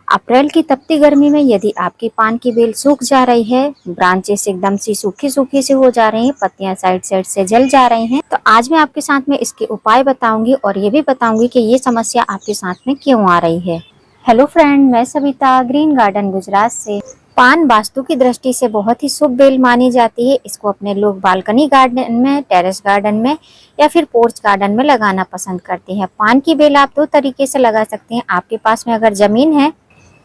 अप्रैल की तपती गर्मी में यदि आपकी पान की बेल सूख जा रही है, ब्रांचेस एकदम सी सूखी सूखी से हो जा रही हैं, पत्तियां साइड साइड से जल जा रही हैं, तो आज मैं आपके साथ में इसके उपाय बताऊंगी और ये भी बताऊंगी कि ये समस्या आपके साथ में क्यों आ रही है। हेलो फ्रेंड, मैं सविता ग्रीन गार्डन गुजरात से। पान वास्तु की दृष्टि से बहुत ही शुभ बेल मानी जाती है। इसको अपने लोग बालकनी गार्डन में, टेरेस गार्डन में या फिर पोर्च गार्डन में लगाना पसंद करते हैं। पान की बेल आप दो तरीके से लगा सकते हैं। आपके पास में अगर जमीन है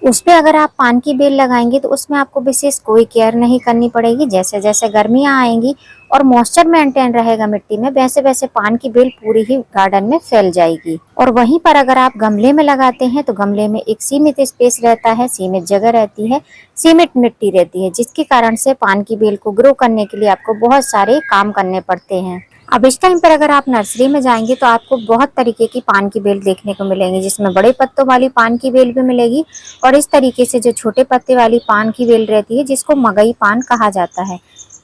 उस पे अगर आप पान की बेल लगाएंगे तो उसमें आपको विशेष कोई केयर नहीं करनी पड़ेगी। जैसे जैसे गर्मियां आएंगी और मॉइस्चर मेंटेन रहेगा मिट्टी में, वैसे वैसे पान की बेल पूरी ही गार्डन में फैल जाएगी। और वहीं पर अगर आप गमले में लगाते हैं तो गमले में एक सीमित स्पेस रहता है, सीमित जगह रहती है, सीमित मिट्टी रहती है, जिसके कारण से पान की बेल को ग्रो करने के लिए आपको बहुत सारे काम करने पड़ते हैं। अब इस टाइम पर अगर आप नर्सरी में जाएंगे तो आपको बहुत तरीके की पान की बेल देखने को मिलेंगी, जिसमें बड़े पत्तों वाली पान की बेल भी मिलेगी और इस तरीके से जो छोटे पत्ते वाली पान की बेल रहती है, जिसको मगई पान कहा जाता है,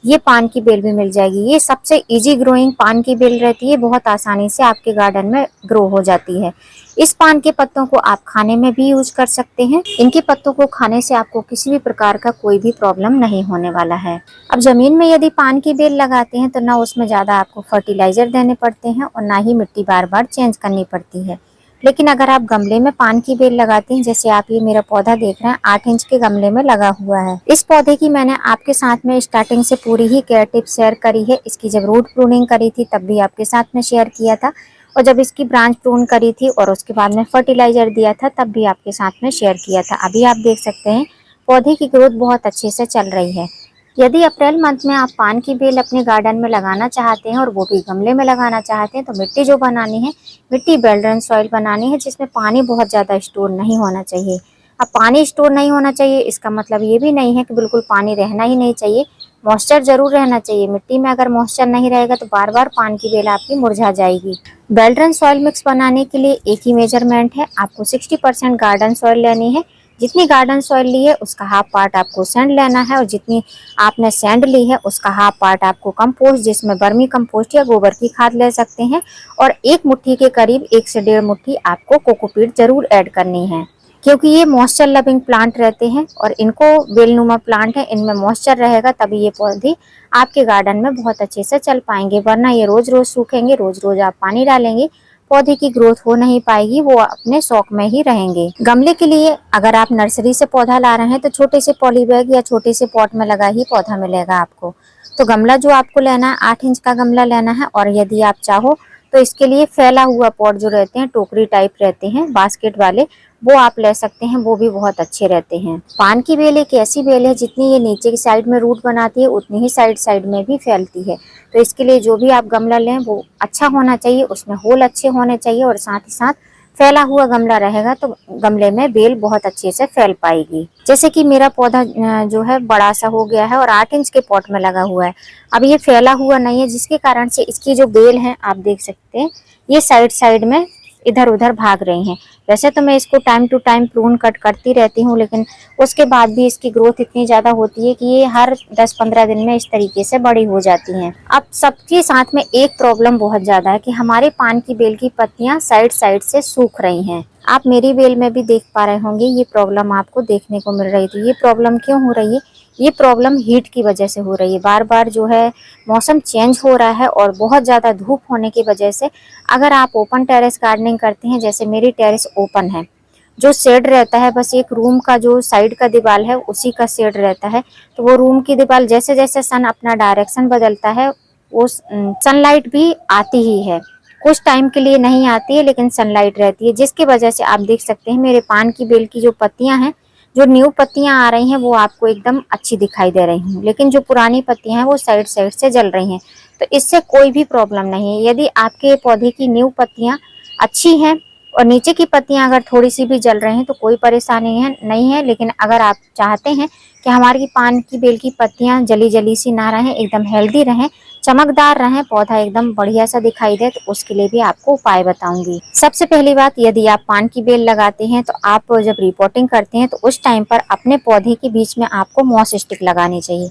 ये पान की बेल भी मिल जाएगी। ये सबसे इजी ग्रोइंग पान की बेल रहती है, बहुत आसानी से आपके गार्डन में ग्रो हो जाती है। इस पान के पत्तों को आप खाने में भी यूज कर सकते हैं। इनके पत्तों को खाने से आपको किसी भी प्रकार का कोई भी प्रॉब्लम नहीं होने वाला है। अब जमीन में यदि पान की बेल लगाते हैं तो ना उसमें ज्यादा आपको फर्टिलाइजर देने पड़ते हैं और ना ही मिट्टी बार बार चेंज करनी पड़ती है। लेकिन अगर आप गमले में पान की बेल लगाते हैं, जैसे आप ये मेरा पौधा देख रहे हैं 8 इंच के गमले में लगा हुआ है, इस पौधे की मैंने आपके साथ में स्टार्टिंग से पूरी ही केयर टिप शेयर करी है। इसकी जब रूट प्रूनिंग करी थी तब भी आपके साथ में शेयर किया था, और जब इसकी ब्रांच प्रून करी थी और उसके बाद में फर्टिलाइजर दिया था तब भी आपके साथ में शेयर किया था। अभी आप देख सकते हैं पौधे की ग्रोथ बहुत अच्छे से चल रही है। यदि अप्रैल मंथ में आप पान की बेल अपने गार्डन में लगाना चाहते हैं और वो भी गमले में लगाना चाहते हैं तो मिट्टी जो बनानी है, मिट्टी बेल्डन सॉइल बनानी है, जिसमें पानी बहुत ज़्यादा स्टोर नहीं होना चाहिए। अब पानी स्टोर नहीं होना चाहिए इसका मतलब ये भी नहीं है कि बिल्कुल पानी रहना ही नहीं चाहिए। मॉइस्चर जरूर रहना चाहिए। मिट्टी में अगर मॉइस्चर नहीं रहेगा तो बार बार पान की बेल आपकी मुरझा जाएगी। बेल्डन सॉइल मिक्स बनाने के लिए एक ही मेजरमेंट है, आपको 60% गार्डन सॉइल लेनी है। जितनी गार्डन सॉइल ली है उसका हाफ पार्ट आपको सैंड लेना है, और जितनी आपने सैंड ली है उसका हाफ पार्ट आपको कंपोस्ट, जिसमें वर्मी कंपोस्ट या गोबर की खाद ले सकते हैं, और एक मुट्ठी के करीब 1 से 1.5 मुट्ठी आपको कोकोपीट जरूर ऐड करनी है, क्योंकि ये मॉइस्चर लविंग प्लांट रहते हैं और इनको बेलनुमा प्लांट है, इनमें मॉइस्चर रहेगा तभी ये पौधे आपके गार्डन में बहुत अच्छे से चल पाएंगे। वरना ये रोज रोज सूखेंगे, रोज रोज आप पानी डालेंगे, पौधे की ग्रोथ हो नहीं पाएगी, वो अपने शौक में ही रहेंगे। गमले के लिए अगर आप नर्सरी से पौधा ला रहे हैं तो छोटे से पॉली बैग या छोटे से पॉट में लगा ही पौधा मिलेगा आपको। तो गमला जो आपको लेना है 8 इंच का गमला लेना है, और यदि आप चाहो तो इसके लिए फैला हुआ पॉट जो रहते हैं, टोकरी टाइप रहते हैं बास्केट वाले, वो आप ले सकते हैं, वो भी बहुत अच्छे रहते हैं। पान की बेल एक ऐसी बेल है जितनी ये नीचे की साइड में रूट बनाती है उतनी ही साइड साइड में भी फैलती है। तो इसके लिए जो भी आप गमला लें वो अच्छा होना चाहिए, उसमें होल अच्छे होने चाहिए, और साथ ही साथ फैला हुआ गमला रहेगा तो गमले में बेल बहुत अच्छे से फैल पाएगी। जैसे कि मेरा पौधा जो है बड़ा सा हो गया है और 8 इंच के पॉट में लगा हुआ है। अब ये फैला हुआ नहीं है, जिसके कारण से इसकी जो बेल है आप देख सकते हैं ये साइड साइड में इधर उधर भाग रही हैं। वैसे तो मैं इसको time to time prune cut करती रहती हूँ, लेकिन उसके बाद भी इसकी ग्रोथ इतनी ज़्यादा होती है कि ये हर 10-15 दिन में इस तरीके से बड़ी हो जाती हैं। अब सबके साथ में एक प्रॉब्लम बहुत ज़्यादा है कि हमारे पान की बेल की पत्तियाँ साइड साइड से सूख रही हैं। आप मेरी बेल में भी देख पा रहे होंगे ये प्रॉब्लम आपको देखने को मिल रही थी। ये प्रॉब्लम क्यों हो रही है? ये प्रॉब्लम हीट की वजह से हो रही है। बार बार जो है मौसम चेंज हो रहा है और बहुत ज़्यादा धूप होने की वजह से, अगर आप ओपन टेरेस गार्डनिंग करते हैं, जैसे मेरी टेरेस ओपन है, जो शेड रहता है बस एक रूम का जो साइड का दीवार है उसी का शेड रहता है, तो वो रूम की दीवार जैसे जैसे सन अपना डायरेक्शन बदलता है वो सनलाइट भी आती ही है। कुछ टाइम के लिए नहीं आती है लेकिन सनलाइट रहती है, जिसकी वजह से आप देख सकते हैं मेरे पान की बेल की जो पत्तियां हैं, जो न्यू पत्तियां आ रही हैं वो आपको एकदम अच्छी दिखाई दे रही हैं, लेकिन जो पुरानी पत्तियां हैं वो साइड साइड से जल रही हैं। तो इससे कोई भी प्रॉब्लम नहीं है। यदि आपके पौधे की न्यू पत्तियां अच्छी हैं और नीचे की पत्तियां अगर थोड़ी सी भी जल रही हैं तो कोई परेशानी है नहीं है। लेकिन अगर आप चाहते हैं कि हमारी पान की बेल की पत्तियां जली जली सी ना रहें, एकदम हेल्दी रहें, चमकदार रहें, पौधा एकदम बढ़िया सा दिखाई दे, तो उसके लिए भी आपको उपाय बताऊंगी। सबसे पहली बात, यदि आप पान की बेल लगाते हैं तो आप जब रिपोर्टिंग करते हैं तो उस टाइम पर अपने पौधे के बीच में आपको मॉस स्टिक लगानी चाहिए।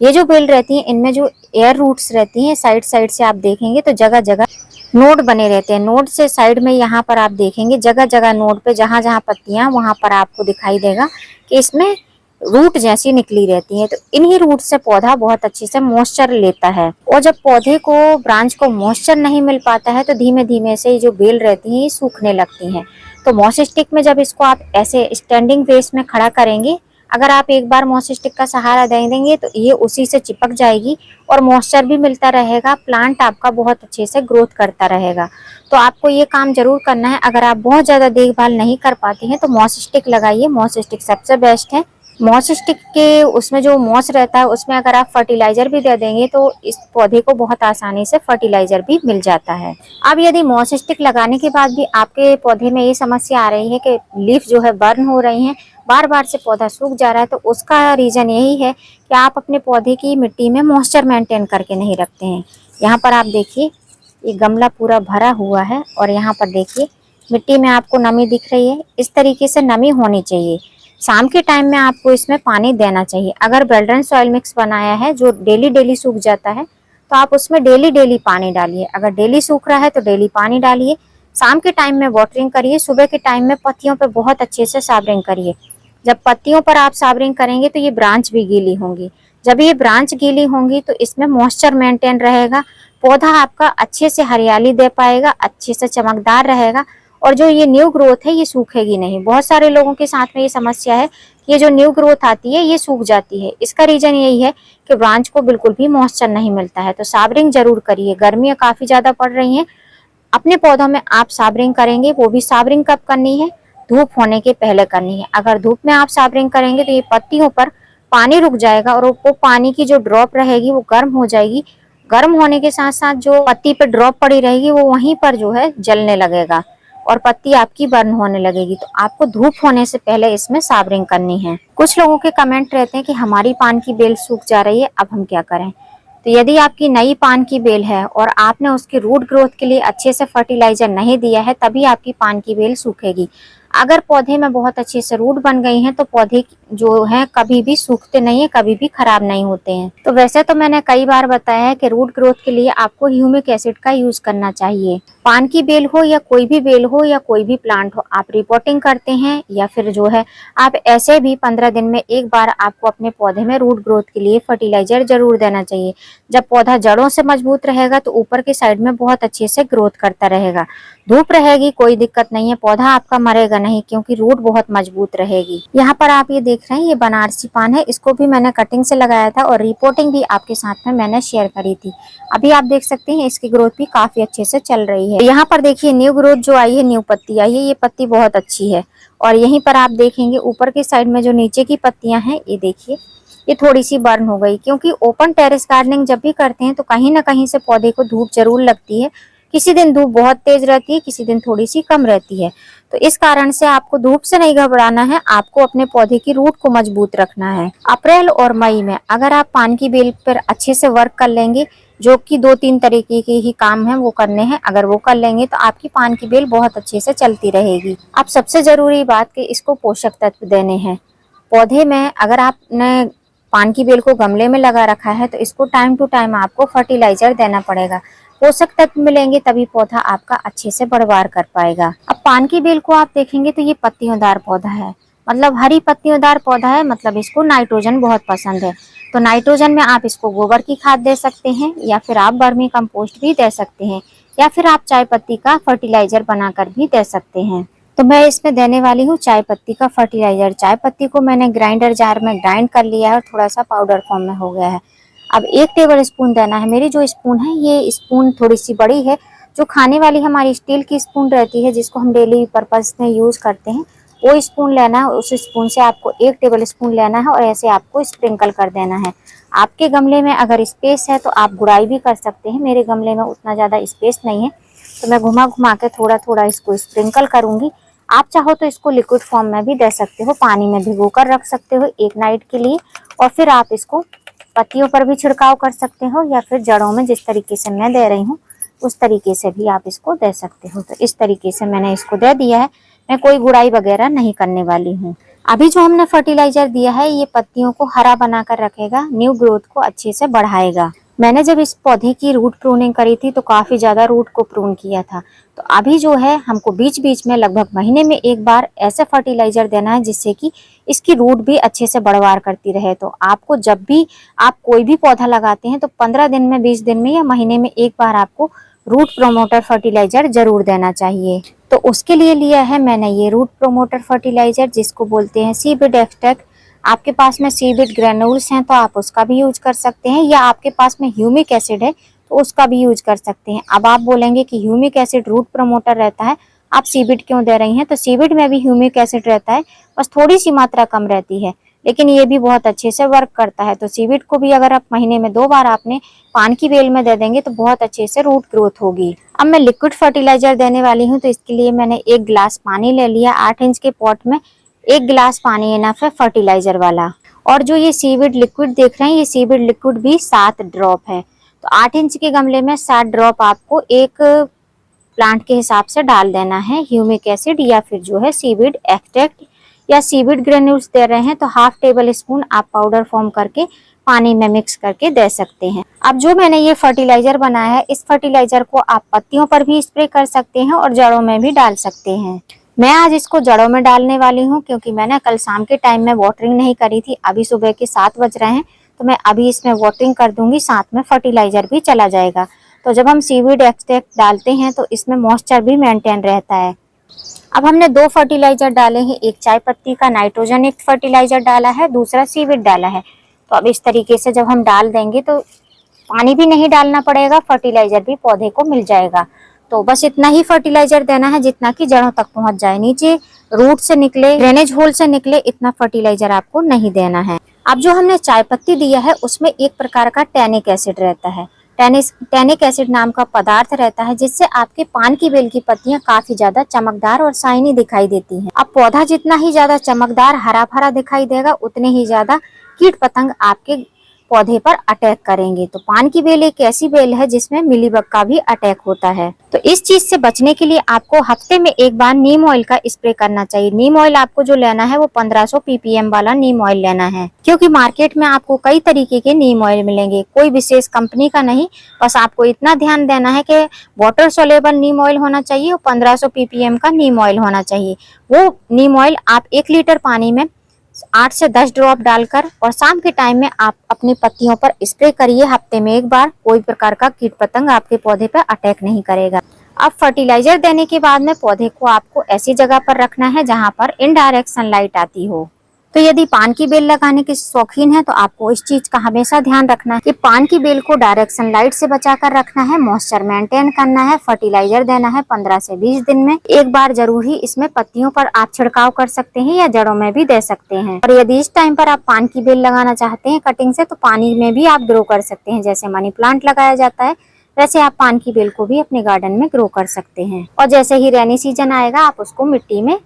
ये जो बेल रहती है इनमें जो एयर रूट्स रहती हैं साइड साइड से आप देखेंगे तो जगह जगह नोड बने रहते हैं। नोड से साइड में यहाँ पर आप देखेंगे जगह जगह नोड पे जहां जहां पत्तियां, वहां पर आपको दिखाई देगा कि इसमें रूट जैसी निकली रहती है। तो इन्हीं रूट से पौधा बहुत अच्छे से मॉइस्चर लेता है। और जब पौधे को, ब्रांच को मॉइस्चर नहीं मिल पाता है तो धीमे धीमे से जो बेल रहती है ये सूखने लगती हैं। तो मॉस स्टिक में जब इसको आप ऐसे स्टैंडिंग बेस में खड़ा करेंगे, अगर आप एक बार मॉस स्टिक का सहारा दे देंगे तो ये उसी से चिपक जाएगी और मॉइस्चर भी मिलता रहेगा। प्लांट आपका बहुत अच्छे से ग्रोथ करता रहेगा। तो आपको ये काम जरूर करना है। अगर आप बहुत ज्यादा देखभाल नहीं कर पाते हैं तो मॉस स्टिक लगाइए। मॉस स्टिक सबसे बेस्ट है। मॉस स्टिक के उसमें जो मॉस रहता है उसमें अगर आप फर्टिलाइजर भी दे देंगे तो इस पौधे को बहुत आसानी से फर्टिलाइजर भी मिल जाता है। अब यदि मॉस स्टिक लगाने के बाद भी आपके पौधे में ये समस्या आ रही है कि लीफ जो है बर्न हो रही है, बार बार से पौधा सूख जा रहा है, तो उसका रीजन यही है कि आप अपने पौधे की मिट्टी में मॉइस्चर मेंटेन करके नहीं रखते हैं। यहाँ पर आप देखिए ये गमला पूरा भरा हुआ है और यहाँ पर देखिए मिट्टी में आपको नमी दिख रही है। इस तरीके से नमी होनी चाहिए। शाम के टाइम में आपको इसमें पानी देना चाहिए। अगर बेल्ड्रन सॉइल मिक्स बनाया है जो डेली डेली सूख जाता है तो आप उसमें डेली डेली पानी डालिए। अगर डेली सूख रहा है तो डेली पानी डालिए। शाम के टाइम में वाटरिंग करिए। सुबह के टाइम में पत्तियों पे बहुत अच्छे से साबरिंग करिए। जब पत्तियों पर आप साबरिंग करेंगे तो ये ब्रांच भी गीली होंगी। जब ये ब्रांच गीली होंगी तो इसमें मॉइस्चर मेंटेन रहेगा। पौधा आपका अच्छे से हरियाली दे पाएगा, अच्छे से चमकदार रहेगा और जो ये न्यू ग्रोथ है ये सूखेगी नहीं। बहुत सारे लोगों के साथ में ये समस्या है कि ये जो न्यू ग्रोथ आती है ये सूख जाती है। इसका रीजन यही है कि ब्रांच को बिल्कुल भी मॉइस्चर नहीं मिलता है। तो साबरिंग जरूर करिए। गर्मियां काफी ज्यादा पड़ रही हैं, अपने पौधों में आप साबरिंग करेंगे, वो भी साबरिंग कब करनी है? धूप होने के पहले करनी है। अगर धूप में आप साबरिंग करेंगे तो ये पत्तियों पर पानी रुक जाएगा और वो पानी की जो ड्रॉप रहेगी वो गर्म हो जाएगी। गर्म होने के साथ साथ जो पत्ती पे ड्रॉप पड़ी रहेगी वो वहीं पर जो है जलने लगेगा और पत्ती आपकी बर्न होने लगेगी। तो आपको धूप होने से पहले इसमें साबरिंग करनी है। कुछ लोगों के कमेंट रहते हैं कि हमारी पान की बेल सूख जा रही है, अब हम क्या करें? तो यदि आपकी नई पान की बेल है और आपने उसकी रूट ग्रोथ के लिए अच्छे से फर्टिलाइजर नहीं दिया है, तभी आपकी पान की बेल सूखेगी। अगर पौधे में बहुत अच्छे से रूट बन गई हैं तो पौधे जो है कभी भी सूखते नहीं है, कभी भी खराब नहीं होते हैं। तो वैसे तो मैंने कई बार बताया है कि रूट ग्रोथ के लिए आपको ह्यूमिक एसिड का यूज करना चाहिए। पान की बेल हो या कोई भी बेल हो या कोई भी प्लांट हो, आप रिपोर्टिंग करते हैं या फिर जो है आप ऐसे भी 15 दिन में एक बार आपको अपने पौधे में रूट ग्रोथ के लिए फर्टिलाइजर जरूर देना चाहिए। जब पौधा जड़ों से मजबूत रहेगा तो ऊपर के साइड में बहुत अच्छे से ग्रोथ करता रहेगा। धूप रहेगी कोई दिक्कत नहीं है, पौधा आपका मरेगा नहीं क्योंकि रूट बहुत मजबूत रहेगी। यहाँ पर आप ये देख रहे हैं ये बनारसी पान है, इसको भी मैंने कटिंग से लगाया था और रिपोर्टिंग भी आपके साथ में मैंने शेयर करी थी। अभी आप देख सकते हैं इसकी ग्रोथ भी काफी अच्छे से चल रही है। यहाँ पर देखिए न्यू ग्रोथ जो आई है, न्यू पत्ती आई है, ये पत्ती बहुत अच्छी है। और यहीं पर आप देखेंगे ऊपर की साइड में जो नीचे की पत्तियां हैं ये देखिए ये थोड़ी सी बर्न हो गई, क्योंकि ओपन टेरेस गार्डनिंग जब भी करते हैं तो कहीं ना कहीं से पौधे को धूप जरूर लगती है। किसी दिन धूप बहुत तेज रहती है, किसी दिन थोड़ी सी कम रहती है। तो इस कारण से आपको धूप से नहीं घबराना है, आपको अपने पौधे की रूट को मजबूत रखना है। अप्रैल और मई में अगर आप पान की बेल पर अच्छे से वर्क कर लेंगे, जो कि 2-3 तरीके के ही काम है वो करने हैं, अगर वो कर लेंगे तो आपकी पान की बेल बहुत अच्छे से चलती रहेगी। अब सबसे जरूरी बात कि इसको पोषक तत्व देने हैं पौधे में। अगर आपने पान की बेल को गमले में लगा रखा है तो इसको टाइम टू टाइम आपको फर्टिलाइजर देना पड़ेगा। पोषक तत्व मिलेंगे तभी पौधा आपका अच्छे से बढ़वार कर पाएगा। अब पान की बेल को आप देखेंगे तो ये पत्तियोंदार पौधा है, मतलब हरी पत्तियोंदार पौधा है, मतलब इसको नाइट्रोजन बहुत पसंद है। तो नाइट्रोजन में आप इसको गोबर की खाद दे सकते हैं या फिर आप वर्मी कंपोस्ट भी दे सकते हैं या फिर आप चाय पत्ती का फर्टिलाइजर बनाकर भी दे सकते हैं। तो मैं इसमें देने वाली हूँ चाय पत्ती का फर्टिलाइजर। चाय पत्ती को मैंने ग्राइंडर जार में ग्राइंड कर लिया है और थोड़ा सा पाउडर फॉर्म में हो गया है। अब 1 टेबल स्पून देना है। मेरी जो स्पून है ये स्पून थोड़ी सी बड़ी है। जो खाने वाली हमारी स्टील की स्पून रहती है जिसको हम डेली पर्पज में यूज करते हैं, वो स्पून लेना है। उस स्पून से आपको 1 टेबल स्पून लेना है और ऐसे आपको स्प्रिंकल कर देना है। आपके गमले में अगर स्पेस है तो आप गुड़ाई भी कर सकते हैं। मेरे गमले में उतना ज्यादा स्पेस नहीं है तो मैं घुमा घुमा के थोड़ा थोड़ा इसको स्प्रिंकल करूंगी। आप चाहो तो इसको लिक्विड फॉर्म में भी दे सकते हो, पानी में भिगो कर रख सकते हो 1 नाइट के लिए और फिर आप इसको पत्तियों पर भी छिड़काव कर सकते हो या फिर जड़ों में जिस तरीके से मैं दे रही हूँ उस तरीके से भी आप इसको दे सकते हो। तो इस तरीके से मैंने इसको दे दिया है। मैं कोई गुड़ाई वगैरह नहीं करने वाली हूँ। अभी जो हमने फर्टिलाइजर दिया है ये पत्तियों को हरा बनाकर रखेगा, न्यू ग्रोथ को अच्छे से बढ़ाएगा। मैंने जब इस पौधे की रूट प्रूनिंग करी थी तो काफी ज्यादा रूट को प्रून किया था। तो अभी जो है हमको बीच बीच में लगभग महीने में एक बार ऐसा फर्टिलाइजर देना है जिससे कि इसकी रूट भी अच्छे से बढ़वार करती रहे। तो आपको जब भी आप कोई भी पौधा लगाते हैं तो 15 दिन में, 20 दिन में या महीने में एक बार आपको रूट प्रोमोटर फर्टिलाइजर जरूर देना चाहिए। तो उसके लिए लिया है मैंने ये रूट प्रोमोटर फर्टिलाइजर, जिसको बोलते हैं सीविड एक्सट्रैक्ट। आपके पास में सीविड ग्रेन्यूल्स हैं तो आप उसका भी यूज कर सकते हैं, या आपके पास में ह्यूमिक एसिड है तो उसका भी यूज कर सकते हैं। अब आप बोलेंगे कि ह्यूमिक एसिड रूट प्रमोटर रहता है, आप सीविड क्यों दे रही हैं? तो सीविड में भी ह्यूमिक एसिड रहता है, बस थोड़ी सी मात्रा कम रहती है, लेकिन ये भी बहुत अच्छे से वर्क करता है। तो सीविड को भी अगर आप महीने में 2 बार आपने पान की बेल में दे देंगे तो बहुत अच्छे से रूट ग्रोथ होगी। अब मैं लिक्विड फर्टिलाइजर देने वाली हूँ, तो इसके लिए मैंने 1 गिलास पानी ले लिया। 8 इंच के पॉट में 1 गिलास पानी इनफ है फर्टिलाइजर वाला। और जो ये सीविड लिक्विड देख रहे हैं, ये सीविड लिक्विड भी 7 ड्रॉप है। तो 8 इंच के गमले में 7 ड्रॉप आपको एक प्लांट के हिसाब से डाल देना है। ह्यूमिक एसिड या फिर जो है सीविड एक्सट्रैक्ट या सीविड ग्रेन्यूल्स दे रहे हैं तो हाफ टेबल स्पून आप पाउडर फॉर्म करके पानी में मिक्स करके दे सकते हैं। अब जो मैंने ये फर्टिलाइजर बनाया है, इस फर्टिलाइजर को आप पत्तियों पर भी स्प्रे कर सकते हैं और जड़ों में भी डाल सकते हैं। मैं आज इसको जड़ों में डालने वाली हूँ क्योंकि मैंने कल शाम के टाइम में वाटरिंग नहीं करी थी। अभी सुबह के 7 बज रहे हैं तो मैं अभी इसमें वाटरिंग कर दूंगी, साथ में फर्टिलाइजर भी चला जाएगा। तो जब हम सीविड एक्सट्रैक्ट डालते हैं तो इसमें मॉइस्चर भी मेंटेन रहता है। अब हमने 2 फर्टिलाइजर डाले हैं, एक चाय पत्ती का नाइट्रोजन युक्त फर्टिलाइजर डाला है, दूसरा सीविड डाला है। तो अब इस तरीके से जब हम डाल देंगे तो पानी भी नहीं डालना पड़ेगा, फर्टिलाइजर भी पौधे को मिल जाएगा। तो बस इतना ही फर्टिलाइजर देना है जितना कि जड़ों तक पहुंच जाए, नीचे रूट से निकले, ड्रेनेज होल से निकले, इतना फर्टिलाइजर आपको नहीं देना है। अब जो हमने चाय पत्ती दिया है उसमें एक प्रकार का टैनिक एसिड रहता है। टैनिक एसिड नाम का पदार्थ रहता है जिससे आपके पान की बेल की पत्तियां काफी ज्यादा चमकदार और शाइनी दिखाई देती हैं। अब पौधा जितना ही ज्यादा चमकदार हरा भरा दिखाई देगा उतने ही ज्यादा कीट पतंग आपके पौधे पर अटैक करेंगे। तो पान की बेल एक ऐसी बेल है जिसमें मिलीबग का भी अटैक होता है। तो इस चीज से बचने के लिए आपको हफ्ते में एक बार नीम ऑयल का स्प्रे करना चाहिए। नीम ऑयल आपको जो लेना है वो 1500 ppm वाला नीम ऑयल लेना है, क्योंकि मार्केट में आपको कई तरीके के नीम ऑयल मिलेंगे, कोई विशेष कंपनी का नहीं। बस आपको इतना ध्यान देना है कि वाटर सोलेबल नीम ऑयल होना चाहिए और 1500 ppm का नीम ऑयल होना चाहिए। वो नीम ऑयल आप 1 लीटर पानी में 8 से 10 ड्रॉप डालकर और शाम के टाइम में आप अपनी पत्तियों पर स्प्रे करिए हफ्ते में एक बार। कोई प्रकार का कीट पतंग आपके पौधे पर अटैक नहीं करेगा। अब फर्टिलाइजर देने के बाद में पौधे को आपको ऐसी जगह पर रखना है जहां पर इनडायरेक्ट सनलाइट आती हो। तो यदि पान की बेल लगाने के शौकीन है तो आपको इस चीज का हमेशा ध्यान रखना है कि पान की बेल को डायरेक्ट सनलाइट से बचाकर रखना है, मॉइस्चर मेंटेन करना है, फर्टिलाइजर देना है 15 से 20 दिन में एक बार जरूर ही। इसमें पत्तियों पर आप छिड़काव कर सकते हैं या जड़ों में भी दे सकते हैं। और यदि इस टाइम पर आप पान की बेल लगाना चाहते हैं कटिंग से तो पानी में भी आप ग्रो कर सकते हैं। जैसे मनी प्लांट लगाया जाता है वैसे आप पान की बेल को भी अपने गार्डन में ग्रो कर सकते हैं। और जैसे ही रेनी सीजन आएगा आप उसको मिट्टी में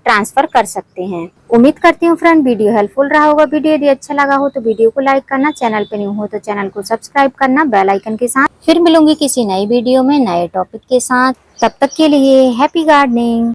ट्रांसफर कर सकते हैं। उम्मीद करती हूँ फ्रेंड वीडियो हेल्पफुल रहा होगा। वीडियो यदि अच्छा लगा हो तो वीडियो को लाइक करना, चैनल पे न्यू हो तो चैनल को सब्सक्राइब करना बेल आइकन के साथ। फिर मिलूंगी किसी नई वीडियो में नए टॉपिक के साथ। तब तक के लिए हैप्पी गार्डनिंग।